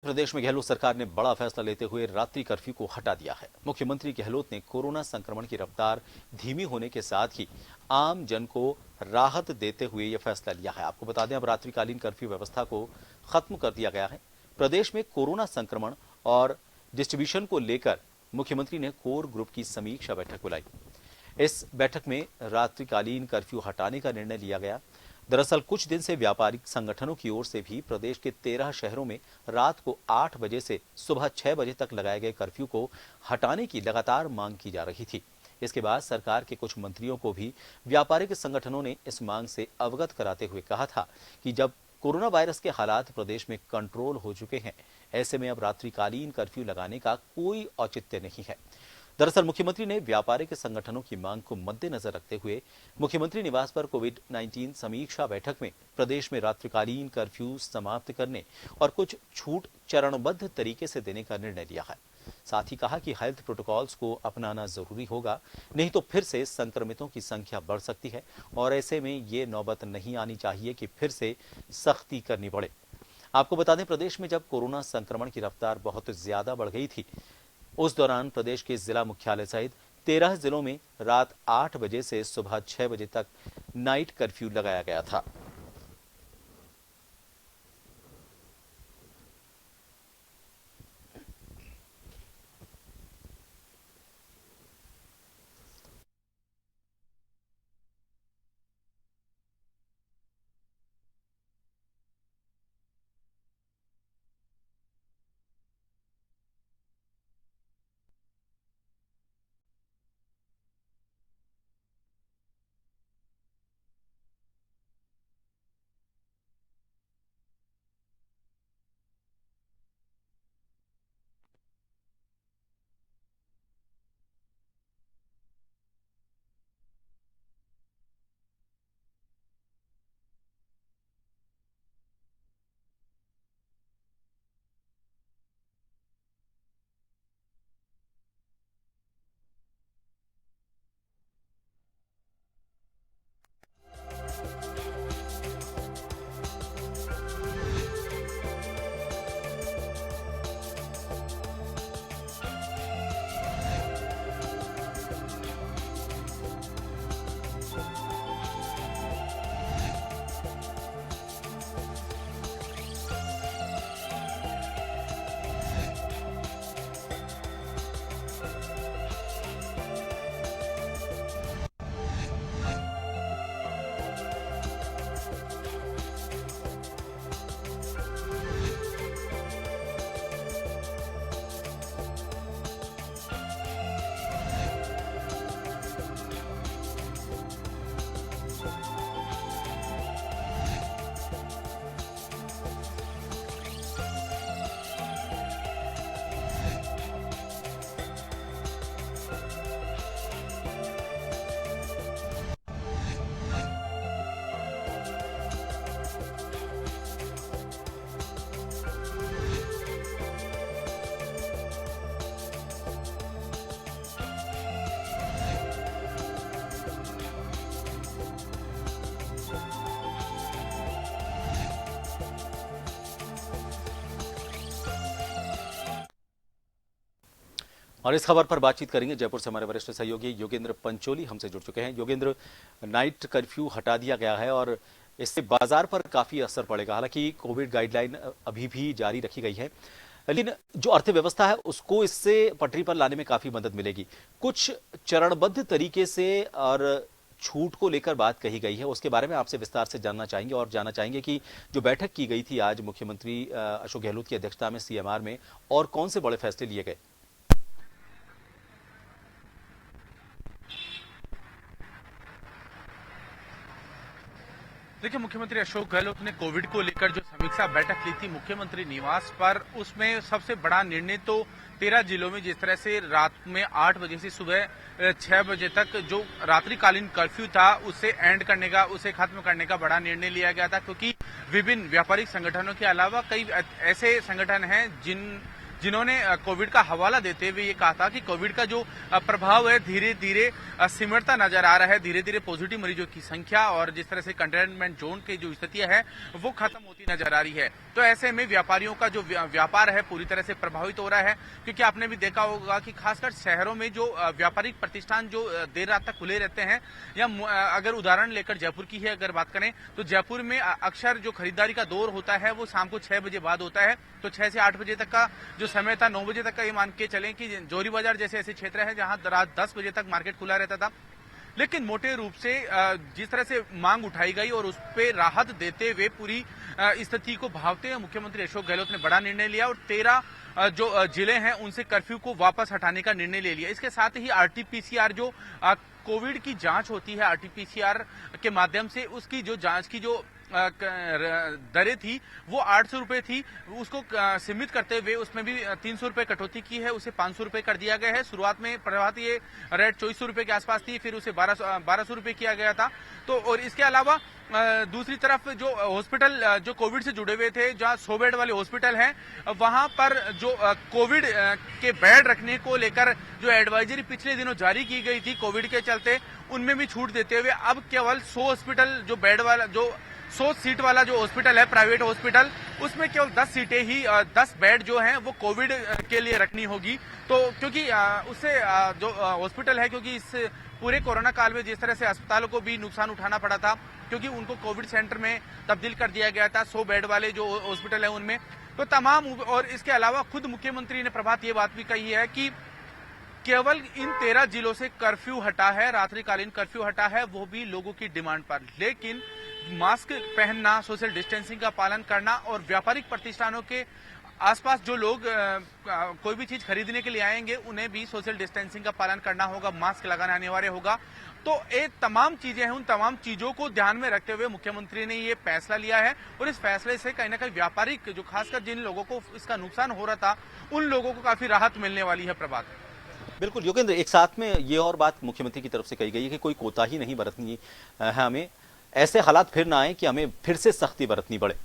प्रदेश में गहलोत सरकार ने बड़ा फैसला लेते हुए रात्रि कर्फ्यू को हटा दिया है। मुख्यमंत्री गहलोत ने कोरोना संक्रमण की रफ्तार धीमी होने के साथ ही आम जन को राहत देते हुए यह फैसला लिया है। आपको बता दें, अब रात्रिकालीन कर्फ्यू व्यवस्था को खत्म कर दिया गया है। प्रदेश में कोरोना संक्रमण और डिस्ट्रीब्यूशन को लेकर मुख्यमंत्री ने कोर ग्रुप की समीक्षा बैठक बुलाई। इस बैठक में रात्रिकालीन कर्फ्यू हटाने का निर्णय लिया गया। दरअसल कुछ दिन से व्यापारिक संगठनों की ओर से भी प्रदेश के 13 शहरों में रात को 8 बजे से सुबह 6 बजे तक लगाए गए कर्फ्यू को हटाने की लगातार मांग की जा रही थी। इसके बाद सरकार के कुछ मंत्रियों को भी व्यापारिक संगठनों ने इस मांग से अवगत कराते हुए कहा था कि जब कोरोना वायरस के हालात प्रदेश में कंट्रोल हो चुके हैं, ऐसे में अब रात्रिकालीन कर्फ्यू लगाने का कोई औचित्य नहीं है। दरअसल मुख्यमंत्री ने व्यापारिक संगठनों की मांग को मद्देनजर रखते हुए मुख्यमंत्री निवास पर कोविड-19 समीक्षा बैठक में प्रदेश में रात्रिकालीन कर्फ्यू समाप्त करने और कुछ छूट चरणबद्ध तरीके से देने का निर्णय लिया है। साथ ही कहा कि हेल्थ प्रोटोकॉल्स को अपनाना जरूरी होगा, नहीं तो फिर से संक्रमितों की संख्या बढ़ सकती है और ऐसे में ये नौबत नहीं आनी चाहिए कि फिर से सख्ती करनी पड़े। आपको बता दें, प्रदेश में जब कोरोना संक्रमण की रफ्तार बहुत ज्यादा बढ़ गई थी, उस दौरान प्रदेश के जिला मुख्यालय सहित 13 जिलों में रात 8 बजे से सुबह 6 बजे तक नाइट कर्फ्यू लगाया गया था। और इस खबर पर बातचीत करेंगे जयपुर से हमारे वरिष्ठ सहयोगी योगेंद्र पंचोली हमसे जुड़ चुके हैं। योगेंद्र, नाइट कर्फ्यू हटा दिया गया है और इससे बाजार पर काफी असर पड़ेगा। हालांकि कोविड गाइडलाइन अभी भी जारी रखी गई है, लेकिन जो अर्थव्यवस्था है उसको इससे पटरी पर लाने में काफी मदद मिलेगी। कुछ चरणबद्ध तरीके से और छूट को लेकर बात कही गई है, उसके बारे में आपसे विस्तार से जानना चाहेंगे और जानना चाहेंगे कि जो बैठक की गई थी आज मुख्यमंत्री अशोक गहलोत की अध्यक्षता में सीएमआर में, और कौन से बड़े फैसले लिए गए। देखिए, मुख्यमंत्री अशोक गहलोत ने कोविड को लेकर जो समीक्षा बैठक ली थी मुख्यमंत्री निवास पर, उसमें सबसे बड़ा निर्णय तो 13 जिलों में जिस तरह से रात में 8 बजे से सुबह 6 बजे तक जो रात्रिकालीन कर्फ्यू था उसे उसे खत्म करने का बड़ा निर्णय लिया गया था, क्योंकि विभिन्न व्यापारिक संगठनों के अलावा कई ऐसे संगठन हैं जिन्होंने कोविड का हवाला देते हुए ये कहा था कि कोविड का जो प्रभाव है धीरे धीरे सिमटता नजर आ रहा है, धीरे धीरे पॉजिटिव मरीजों की संख्या और जिस तरह से कंटेनमेंट जोन की जो स्थितियां हैं वो खत्म होती नजर आ रही है। तो तो ऐसे में व्यापारियों का जो व्यापार है पूरी तरह से प्रभावित हो रहा है, क्योंकि आपने भी देखा होगा कि खासकर शहरों में जो व्यापारिक प्रतिष्ठान जो देर रात तक खुले रहते हैं, या अगर उदाहरण लेकर जयपुर की ही अगर बात करें तो जयपुर में अक्सर जो खरीदारी का दौर होता है वो शाम को 6 बजे बाद होता है। तो 6 से 8 बजे तक का जो समय था, 9 बजे तक का ये मान के चलें कि जोरी बाजार जैसे ऐसे क्षेत्र है जहां रात 10 बजे तक मार्केट खुला रहता था। लेकिन मोटे रूप से जिस तरह से मांग उठाई गई और उस पर राहत देते हुए पूरी स्थिति को भांपते हुए मुख्यमंत्री अशोक गहलोत ने बड़ा निर्णय लिया और 13 जो जिले हैं उनसे कर्फ्यू को वापस हटाने का निर्णय ले लिया। इसके साथ ही आरटीपीसीआर जो कोविड की जांच होती है, आरटीपीसीआर के माध्यम से उसकी जो जांच की जो दरें थी वो 800 रुपए थी, उसको सीमित करते हुए उसमें भी 300 रुपए कटौती की है, उसे 500 रुपए कर दिया गया है। शुरुआत में प्रभात ये रेट 2400 रुपए के आसपास थी, फिर उसे 1200 रुपए किया गया था। तो और इसके अलावा दूसरी तरफ जो हॉस्पिटल जो कोविड से जुड़े हुए थे, जहां 100 बेड वाले हॉस्पिटल हैं, वहां पर जो कोविड के बेड रखने को लेकर जो एडवाइजरी पिछले दिनों जारी की गई थी कोविड के चलते, उनमें भी छूट देते हुए अब केवल 100 हॉस्पिटल जो बेड वाला जो 100 सीट वाला जो हॉस्पिटल है प्राइवेट हॉस्पिटल, उसमें केवल 10 सीटें ही 10 बेड जो हैं वो कोविड के लिए रखनी होगी। तो क्योंकि उससे जो हॉस्पिटल है, क्योंकि इस पूरे कोरोना काल में जिस तरह से अस्पतालों को भी नुकसान उठाना पड़ा था, क्योंकि उनको कोविड सेंटर में तब्दील कर दिया गया था 100 बेड वाले जो हॉस्पिटल है उनमें, तो तमाम। और इसके अलावा खुद मुख्यमंत्री ने प्रभात ये बात भी कही है कि केवल इन 13 जिलों से कर्फ्यू हटा है, रात्रिकालीन कर्फ्यू हटा है, वो भी लोगों की डिमांड पर। लेकिन मास्क पहनना, सोशल डिस्टेंसिंग का पालन करना और व्यापारिक प्रतिष्ठानों के आसपास जो लोग कोई भी चीज खरीदने के लिए आएंगे उन्हें भी सोशल डिस्टेंसिंग का पालन करना होगा, मास्क लगाना अनिवार्य होगा। तो ये तमाम चीजें हैं, उन तमाम चीजों को ध्यान में रखते हुए मुख्यमंत्री ने ये फैसला लिया है और इस फैसले से कहीं ना कहीं व्यापारिक जो खासकर जिन लोगों को इसका नुकसान हो रहा था उन लोगों को काफी राहत मिलने वाली है। प्रभात बिल्कुल योगेंद्र, एक साथ में ये और बात मुख्यमंत्री की तरफ से कही गई है कि कोई कोताही नहीं बरतनी है, हमें ऐसे हालात फिर ना आए कि हमें फिर से सख्ती बरतनी पड़े।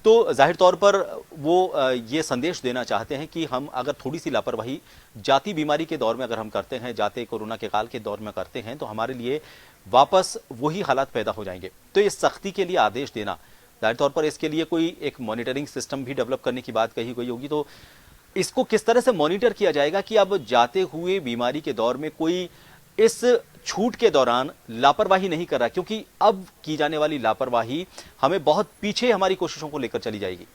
तो जाहिर तौर पर वो ये संदेश देना चाहते हैं कि हम अगर थोड़ी सी लापरवाही जाती बीमारी के दौर में अगर हम करते हैं, जाते कोरोना के काल के दौर में करते हैं, तो हमारे लिए वापस वही हालात पैदा हो जाएंगे। तो ये सख्ती के लिए आदेश देना, जाहिर तौर पर इसके लिए कोई एक मॉनिटरिंग सिस्टम भी डेवलप करने की बात कही गई होगी। तो इसको किस तरह से मॉनिटर किया जाएगा कि अब जाते हुए बीमारी के दौर में कोई इस छूट के दौरान लापरवाही नहीं कर रहा, क्योंकि अब की जाने वाली लापरवाही हमें बहुत पीछे हमारी कोशिशों को लेकर चली जाएगी।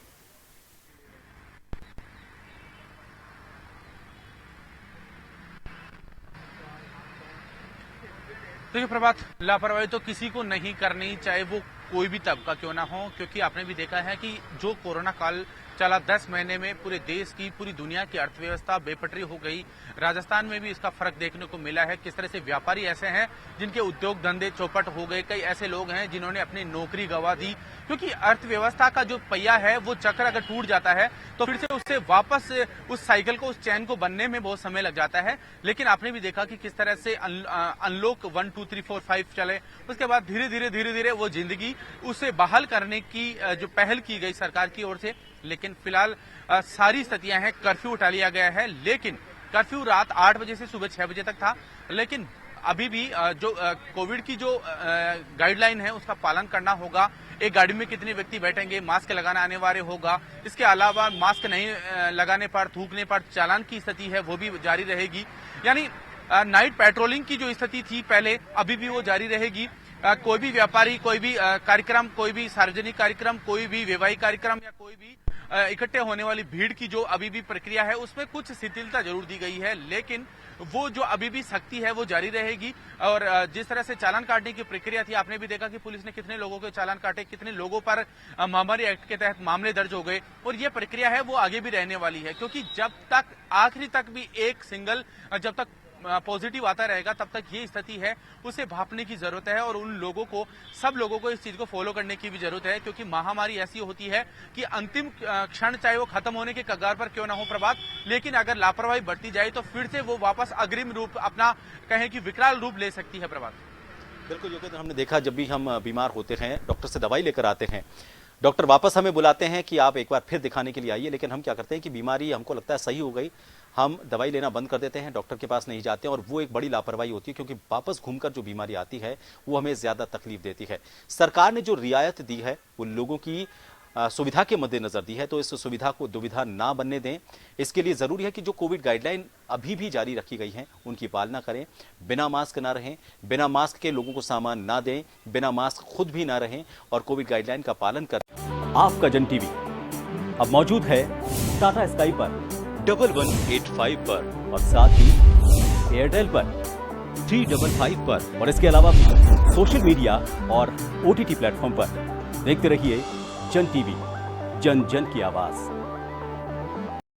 देखिए प्रभात, लापरवाही तो किसी को नहीं करनी, चाहे वो कोई भी तबका क्यों ना हो, क्योंकि आपने भी देखा है कि जो कोरोना काल चला 10 महीने में पूरे देश की, पूरी दुनिया की अर्थव्यवस्था बेपटरी हो गई। राजस्थान में भी इसका फर्क देखने को मिला है, किस तरह से व्यापारी ऐसे हैं जिनके उद्योग धंधे चौपट हो गए, कई ऐसे लोग हैं जिन्होंने अपनी नौकरी गंवा दी, क्योंकि अर्थव्यवस्था का जो पहिया है वो चक्र अगर टूट जाता है तो फिर से उससे वापस उस साइकिल को, उस चैन को बनने में बहुत समय लग जाता है। लेकिन आपने भी देखा कि किस तरह से अनलॉक 1 2 3 4 5 चले, उसके बाद धीरे धीरे वो जिंदगी उसे बहाल करने की जो पहल की गई सरकार की ओर से। लेकिन फिलहाल सारी स्थितियां हैं, कर्फ्यू उठा लिया गया है, लेकिन कर्फ्यू रात 8 बजे से सुबह 6 बजे तक था। लेकिन अभी भी जो कोविड की जो गाइडलाइन है उसका पालन करना होगा। एक गाड़ी में कितने व्यक्ति बैठेंगे, मास्क लगाना अनिवार्य होगा। इसके अलावा मास्क नहीं लगाने पर, थूकने पर चालान की स्थिति है वो भी जारी रहेगी। यानी नाइट पेट्रोलिंग की जो स्थिति थी पहले, अभी भी वो जारी रहेगी। कोई भी व्यापारी, कोई भी कार्यक्रम, कोई भी सार्वजनिक कार्यक्रम, कोई भी वैवाहिक कार्यक्रम या कोई भी इकट्ठे होने वाली भीड़ की जो अभी भी प्रक्रिया है उसमें कुछ शिथिलता जरूर दी गई है, लेकिन वो जो अभी भी सख्ती है वो जारी रहेगी। और जिस तरह से चालान काटने की प्रक्रिया थी, आपने भी देखा कि पुलिस ने कितने लोगों के चालान काटे, कितने लोगों पर महामारी एक्ट के तहत मामले दर्ज हो गए। और ये प्रक्रिया है वो आगे भी रहने वाली है, क्योंकि जब तक आखिरी तक भी एक सिंगल जब तक पॉजिटिव आता रहेगा तब तक ये स्थिति है उसे भांपने की जरूरत है। और उन लोगों को, सब लोगों को इस चीज को फॉलो करने की भी जरूरत है, क्योंकि महामारी ऐसी होती है कि अंतिम क्षण चाहे वो खत्म होने के कगार पर क्यों ना हो प्रभात, लेकिन अगर लापरवाही बढ़ती जाए तो फिर से वो वापस अग्रिम रूप, अपना कहें कि विकराल रूप ले सकती है। प्रभात बिल्कुल योगेंद्र, हमने देखा जब भी हम बीमार होते हैं, डॉक्टर से दवाई लेकर आते हैं, डॉक्टर वापस हमें बुलाते हैं कि आप एक बार फिर दिखाने के लिए आइए, लेकिन हम क्या करते हैं कि बीमारी हमको लगता है सही हो गई, हम दवाई लेना बंद कर देते हैं, डॉक्टर के पास नहीं जाते हैं। और वो एक बड़ी लापरवाही होती है, क्योंकि वापस घूमकर जो बीमारी आती है वो हमें ज्यादा तकलीफ देती है। सरकार ने जो रियायत दी है वो लोगों की सुविधा के मद्देनजर दी है, तो इस सुविधा को दुविधा ना बनने दें। इसके लिए जरूरी है कि जो कोविड गाइडलाइन अभी भी जारी रखी गई हैं उनकी पालना करें, बिना मास्क ना रहें, बिना मास्क के लोगों को सामान ना दें, बिना मास्क खुद भी ना रहें और कोविड गाइडलाइन का पालन करें। आपका जन टीवी अब मौजूद है टाटा स्काई पर 1185 पर और साथ ही एयरटेल पर 355 पर और इसके अलावा भी सोशल मीडिया और OTT प्लेटफॉर्म पर। देखते रहिए जन टीवी, जन जन की आवाज।